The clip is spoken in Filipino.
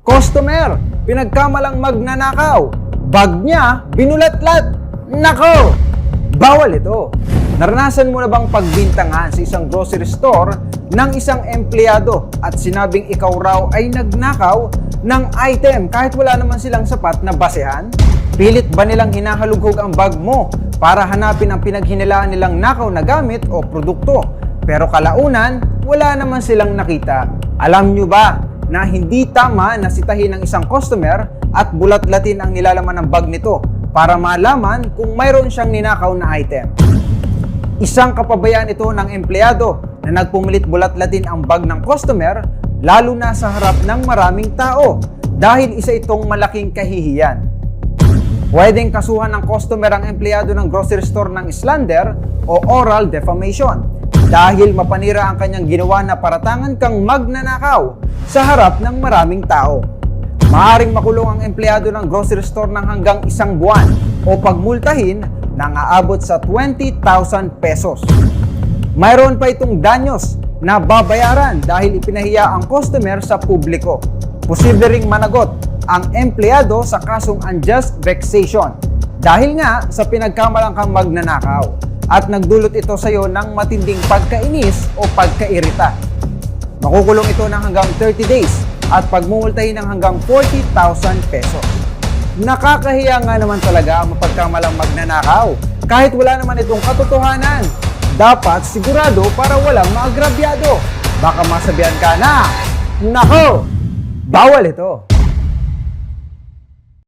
Customer, pinagkamalang magnanakaw. Bag niya, binulatlat. Nako! Bawal ito. Naranasan mo na bang pagbintangan sa isang grocery store ng isang empleyado at sinabing ikaw raw ay nagnakaw ng item kahit wala naman silang sapat na basehan? Pilit ba nilang hinahalughog ang bag mo para hanapin ang pinaghinilaan nilang nakaw na gamit o produkto? Pero kalaunan, wala naman silang nakita. Alam nyo ba na hindi tama na sitahin ng isang customer at bulatlatin ang nilalaman ng bag nito para malaman kung mayroon siyang ninakaw na item? Isang kapabayaan ito ng empleyado na nagpumilit bulatlatin ang bag ng customer, lalo na sa harap ng maraming tao dahil isa itong malaking kahihiyan. Pwedeng kasuhan ng customer ang empleyado ng grocery store ng slander o oral defamation dahil mapanira ang kanyang ginawa na paratangan kang magnanakaw sa harap ng maraming tao. Maaaring makulong ang empleyado ng grocery store ng hanggang 1 buwan o pagmultahin na aabot sa 20,000 pesos. Mayroon pa itong danyos na babayaran dahil ipinahiya ang customer sa publiko. Posible ring managot ang empleyado sa kasong unjust vexation dahil nga sa pinagkamalang kang magnanakaw at nagdulot ito sa iyo ng matinding pagkainis o pagkairita. Makukulong ito ng hanggang 30 days at pagmumultahin ng hanggang 40,000 pesos. Nakakahiya nga naman talaga ang mapagkamalang magnanakaw kahit wala naman itong katotohanan. Dapat sigurado para walang maagrabyado. Baka masabihan ka na, nako, bawal ito.